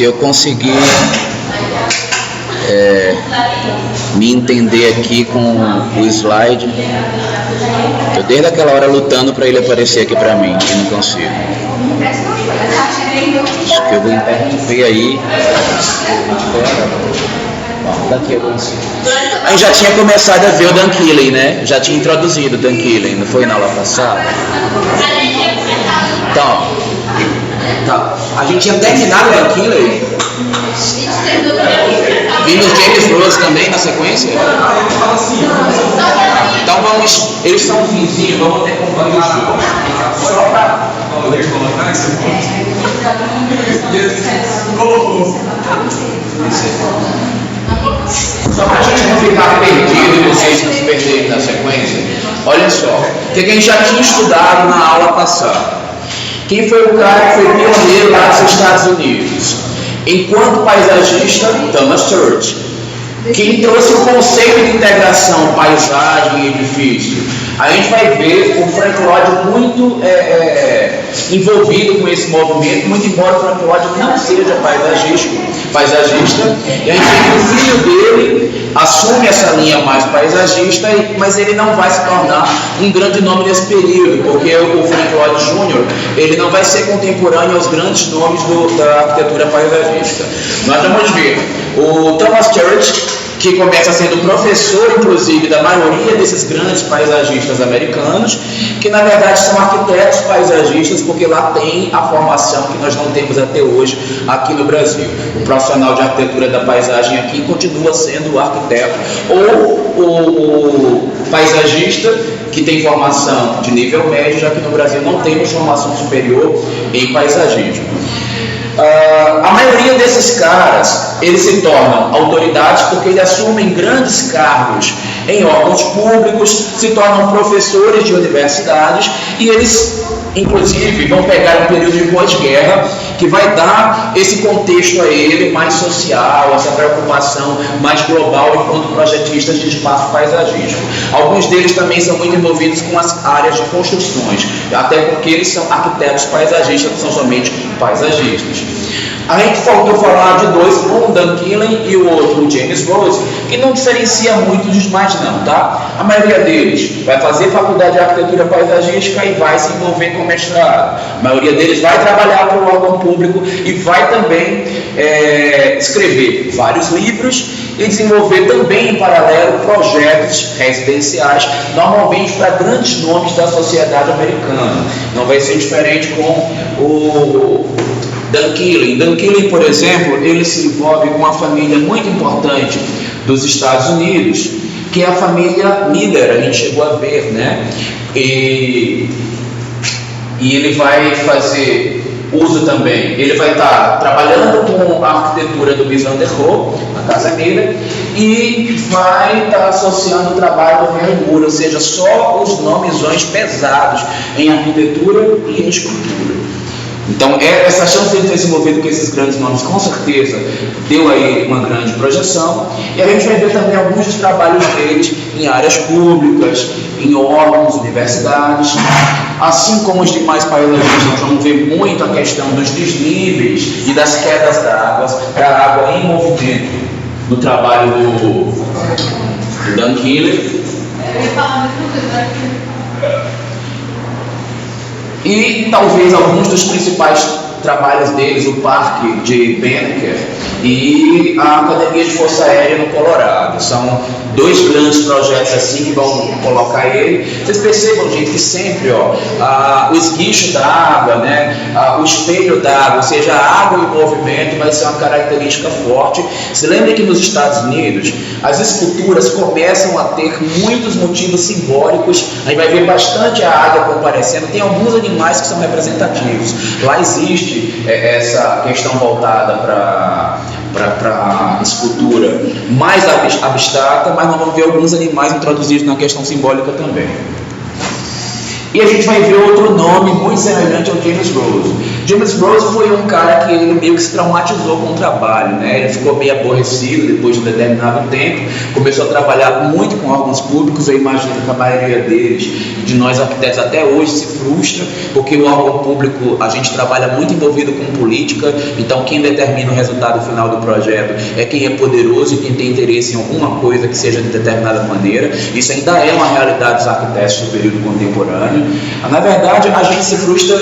se eu conseguir me entender aqui com o slide, eu desde aquela hora lutando para ele aparecer aqui para mim e não consigo. Acho que eu vou ver aí. Daqui eu consigo. A gente já tinha começado a ver o Dan Keeling, né? Já tinha introduzido o Dan Keeling, não foi na aula passada? Então, tá. A gente tinha terminado o Dan Keeling. Vindo os James Rose também na sequência? Então vamos. Eles são vizinhos, vamos ter acompanhar só para. Só para a gente não ficar perdido e vocês não se perderem na sequência, olha só, o que a gente já tinha estudado na aula passada. Quem foi o cara que foi pioneiro lá nos Estados Unidos? Enquanto paisagista, Thomas Church. Quem trouxe o conceito de integração, paisagem e edifício? A gente vai ver o Frank Lloyd muito envolvido com esse movimento, muito embora o Frank Lloyd não seja paisagista, e a gente vê que o filho dele assume essa linha mais paisagista, mas ele não vai se tornar um grande nome nesse período, porque o Frank Lloyd Jr. ele não vai ser contemporâneo aos grandes nomes da arquitetura paisagista. Nós vamos ver o Thomas Church, que começa sendo professor, inclusive, da maioria desses grandes paisagistas americanos, que na verdade são arquitetos paisagistas, porque lá tem a formação que nós não temos até hoje aqui no Brasil. O profissional de arquitetura da paisagem aqui continua sendo o arquiteto, ou o paisagista, que tem formação de nível médio, já que no Brasil não temos formação superior em paisagismo. A maioria desses caras, eles se tornam autoridades porque eles assumem grandes cargos em órgãos públicos, se tornam professores de universidades e eles, inclusive, vão pegar um período de pós-guerra que vai dar esse contexto a ele mais social, essa preocupação mais global enquanto projetistas de espaço paisagístico. Alguns deles também são muito envolvidos com as áreas de construções, até porque eles são arquitetos paisagistas, não são somente paisagistas. A gente faltou falar de dois, um o Dan Keeling e o outro o James Rose, que não diferencia muito dos demais não, tá? A maioria deles vai fazer faculdade de arquitetura paisagística e vai se envolver com mestrado. A maioria deles vai trabalhar para o órgão público e vai também escrever vários livros e desenvolver também em paralelo projetos residenciais, normalmente para grandes nomes da sociedade americana. Não vai ser diferente com o Dan Keeling. Dan Keeling, por exemplo, ele se envolve com uma família muito importante dos Estados Unidos, que é a família Miller, a gente chegou a ver, né? E ele vai fazer uso também, ele vai estar trabalhando com a arquitetura do Mies van der Rohe, na Casa Miller, e vai estar associando o trabalho do Henry Moore, ou seja, só os nomezões pesados em arquitetura e em escultura. Então, essa chance de ele ter se envolvido com esses grandes nomes, com certeza, deu aí uma grande projeção. E a gente vai ver também alguns dos trabalhos deles em áreas públicas, em órgãos, universidades. Assim como os demais paisagistas, nós vamos ver muito a questão dos desníveis e das quedas da água em movimento no trabalho do Dan Keeling. E talvez alguns dos principais trabalhos deles, o Parque de Banneker e a Academia de Força Aérea no Colorado. São dois grandes projetos assim que vão colocar ele. Vocês percebam, gente, que sempre o esguicho da água, né, o espelho da água, ou seja, a água em movimento vai ser uma característica forte. Se lembrem que nos Estados Unidos as esculturas começam a ter muitos motivos simbólicos. A gente vai ver bastante a água comparecendo. Tem alguns animais que são representativos. Lá existe essa questão voltada para a escultura mais abstrata, mas nós vamos ver alguns animais introduzidos na questão simbólica também. E a gente vai ver outro nome muito semelhante ao James Rose. James Rose foi um cara que ele meio que se traumatizou com o trabalho, né? Ele ficou meio aborrecido depois de um determinado tempo, começou a trabalhar muito com órgãos públicos. Eu imagino que a maioria deles, de nós arquitetos até hoje, se frustra, porque o órgão público, a gente trabalha muito envolvido com política, então quem determina o resultado final do projeto é quem é poderoso e quem tem interesse em alguma coisa que seja de determinada maneira. Isso ainda é uma realidade dos arquitetos do período contemporâneo. Na verdade, a gente se frustra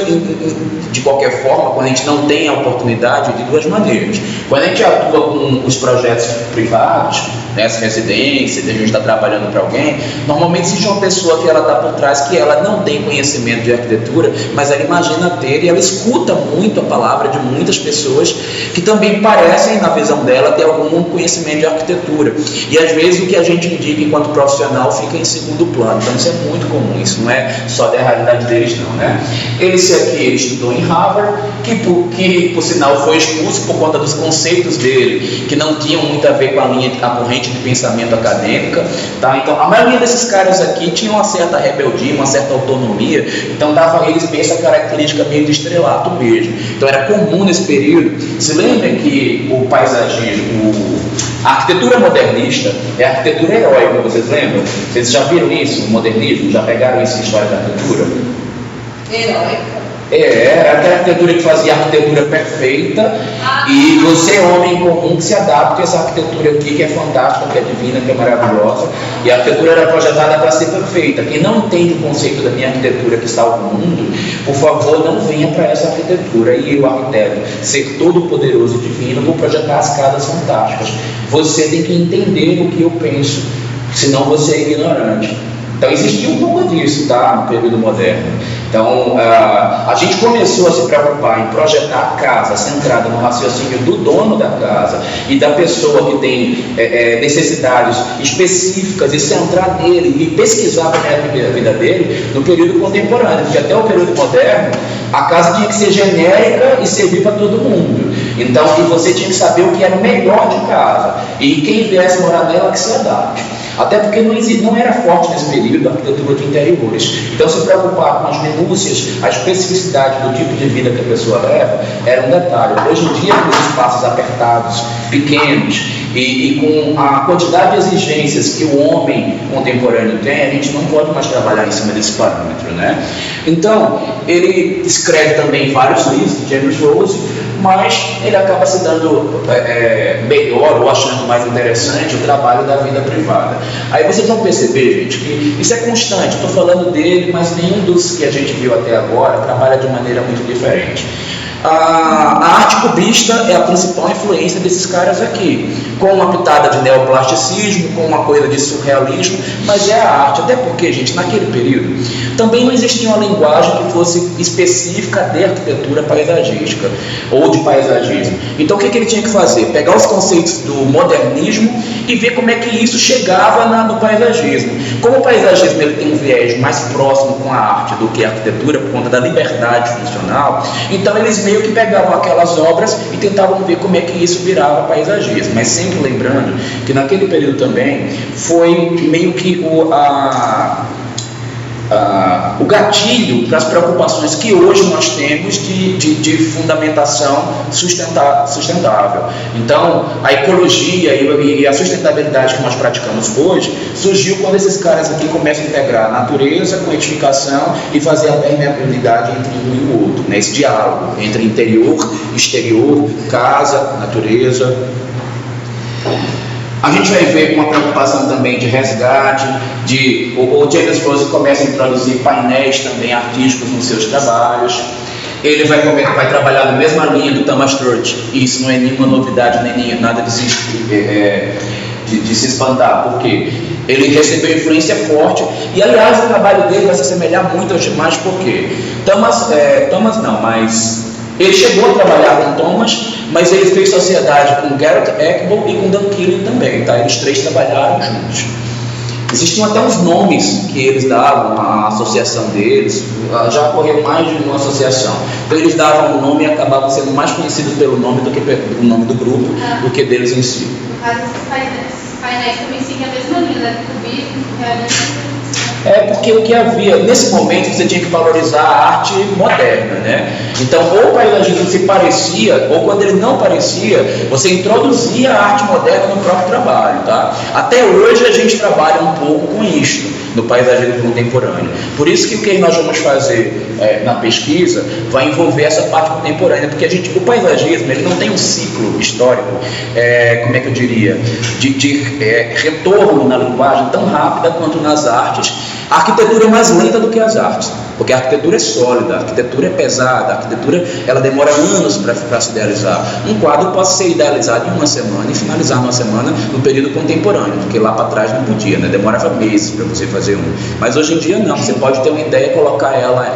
de qualquer forma quando a gente não tem a oportunidade de duas maneiras. Quando a gente atua com os projetos privados, nessa residência, a gente está trabalhando para alguém, normalmente existe uma pessoa que ela está por trás, que ela não tem conhecimento de arquitetura, mas ela imagina ter, e ela escuta muito a palavra de muitas pessoas que também parecem, na visão dela, ter algum conhecimento de arquitetura. E às vezes o que a gente indica enquanto profissional fica em segundo plano. Então isso é muito comum, isso não é só da realidade deles não, né? Esse aqui, ele estudou em Harvard, que por sinal foi expulso por conta dos conceitos dele, que não tinham muito a ver com a corrente de pensamento acadêmica, tá? Então a maioria desses caras aqui tinham uma certa rebeldia, uma certa autonomia, então dava a eles bem essa característica meio de estrelato mesmo. Então era comum nesse período. Se lembra que o paisagismo, a arquitetura modernista é a arquitetura heróica, vocês lembram? Vocês já viram isso, o modernismo? Já pegaram isso em história da arquitetura? Heróica? Era aquela arquitetura que fazia a arquitetura perfeita e você é homem comum que se adapta a essa arquitetura aqui que é fantástica, que é divina, que é maravilhosa, e a arquitetura era projetada para ser perfeita. Quem não entende o conceito da minha arquitetura que salva o mundo, por favor, não venha para essa arquitetura. E eu, arquiteto, ser todo poderoso e divino, vou projetar as casas fantásticas. Você tem que entender o que eu penso, senão você é ignorante. Então existia um pouco disso, tá, no período moderno. Então a gente começou a se preocupar em projetar a casa centrada no raciocínio do dono da casa e da pessoa que tem necessidades específicas e centrar nele e pesquisar a vida dele no período contemporâneo, porque até o período moderno a casa tinha que ser genérica e servir para todo mundo. Então você tinha que saber o que era o melhor de casa e quem viesse morar nela que se adapte. Até porque não era forte nesse período a arquitetura de interiores. Então se preocupar com as minúcias, a especificidade do tipo de vida que a pessoa leva, era um detalhe. Hoje em dia, com os espaços apertados, pequenos, e com a quantidade de exigências que o homem contemporâneo tem, a gente não pode mais trabalhar em cima desse parâmetro, né? Então, ele escreve também vários livros, James Rose, mas ele acaba se dando melhor ou achando mais interessante o trabalho da vida privada. Aí vocês vão perceber, gente, que isso é constante. Estou falando dele, mas nenhum dos que a gente viu até agora trabalha de maneira muito diferente. A arte cubista é a principal influência desses caras aqui, com uma pitada de neoplasticismo, com uma coisa de surrealismo, mas é a arte, até porque, gente, naquele período também não existia uma linguagem que fosse específica de arquitetura paisagística ou de paisagismo. Então o que ele tinha que fazer? Pegar os conceitos do modernismo e ver como é que isso chegava no paisagismo. Como o paisagismo ele tem um viés mais próximo com a arte do que a arquitetura, por conta da liberdade funcional, então eles meio que pegavam aquelas obras e tentavam ver como é que isso virava paisagismo, mas sempre lembrando que naquele período também foi meio que o gatilho para as preocupações que hoje nós temos de fundamentação sustentável. Então, a ecologia e a sustentabilidade que nós praticamos hoje surgiu quando esses caras aqui começam a integrar a natureza com a edificação e fazer a permeabilidade entre um e o outro, né? Esse diálogo entre interior, exterior, casa, natureza. A gente vai ver com a preocupação também de resgate, o James Rose começa a introduzir painéis também artísticos nos seus trabalhos. Ele vai trabalhar na mesma linha do Thomas Trott, e isso não é nenhuma novidade, nem nada de se espantar, porque ele recebeu influência forte, e aliás o trabalho dele vai se assemelhar muito aos demais, porque ele chegou a trabalhar com Thomas, mas ele fez sociedade com Garrett Eckball e com Dan Killing também, tá? Eles três trabalharam juntos. Existiam até uns nomes que eles davam, a associação deles, já ocorreu mais de uma associação. Então eles davam o nome e acabavam sendo mais conhecidos pelo nome do que pelo nome do grupo, do que deles em si. No caso, esses painéis também seguem a mesma linha, né? Cubismo, surrealismo. É porque o que havia, nesse momento você tinha que valorizar a arte moderna, né? Então, ou o paisagismo se parecia, ou quando ele não parecia, você introduzia a arte moderna no próprio trabalho, tá? Até hoje a gente trabalha um pouco com isto, no paisagismo contemporâneo. Por isso que o que nós vamos fazer na pesquisa vai envolver essa parte contemporânea, porque o paisagismo ele não tem um ciclo histórico, como é que eu diria, de retorno na linguagem tão rápida quanto nas artes. A arquitetura é mais lenta do que as artes, porque a arquitetura é sólida, a arquitetura é pesada, a arquitetura ela demora anos para se idealizar. Um quadro pode ser idealizado em uma semana e finalizar numa semana no período contemporâneo, porque lá para trás não podia, né? Demorava meses para você fazer um. Mas hoje em dia não, você pode ter uma ideia e colocar ela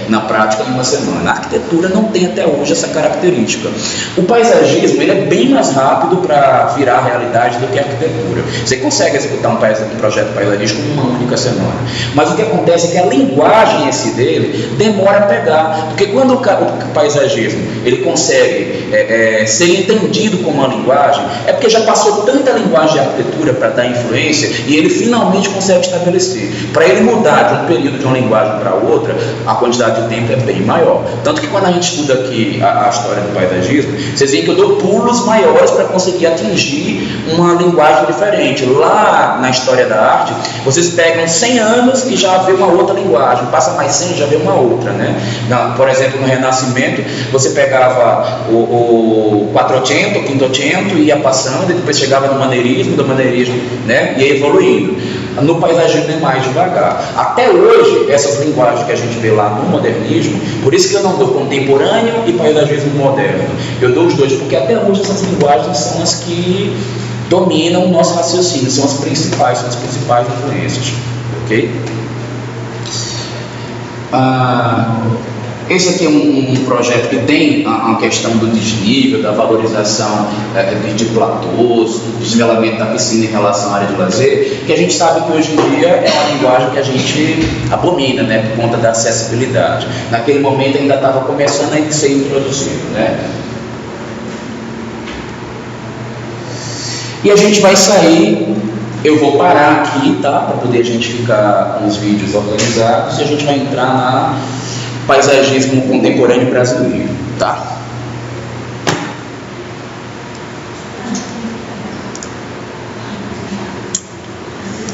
na prática em uma semana. A arquitetura não tem até hoje essa característica. O paisagismo ele é bem mais rápido para virar realidade do que a arquitetura. Você consegue executar um projeto paisagístico em uma única semana. Mas o que acontece é que a linguagem em si dele demora a pegar, porque quando o paisagismo ele consegue ser entendido como uma linguagem, é porque já passou tanta linguagem de arquitetura para dar influência e ele finalmente consegue estabelecer. Para ele mudar de um período de uma linguagem para outra, a quantidade de tempo é bem maior. Tanto que quando a gente estuda aqui a história do paisagismo, vocês veem que eu dou pulos maiores para conseguir atingir uma linguagem diferente. Lá na história da arte, vocês pegam 100 anos e já vê uma outra linguagem, passa mais 100 e já vê uma outra, né? Por exemplo, no Renascimento, você pegava o Quattrocento, o Quinquecento e ia passando, e depois chegava no maneirismo, do maneirismo, né? E ia evoluindo. No paisagismo é mais devagar. Até hoje, essas linguagens que a gente vê lá no modernismo, por isso que eu não dou contemporâneo e paisagismo moderno. Eu dou os dois, porque até hoje essas linguagens são as que dominam o nosso raciocínio, são as principais influências. Ok? Esse aqui é um projeto que tem a questão do desnível, da valorização de platôs, do desnivelamento da piscina em relação à área de lazer, que a gente sabe que hoje em dia é uma linguagem que a gente abomina, né, por conta da acessibilidade. Naquele momento ainda estava começando a ser introduzido, né? E a gente vai sair, eu vou parar aqui, tá, para poder a gente ficar com os vídeos organizados, e a gente vai entrar na paisagismo contemporâneo brasileiro, tá?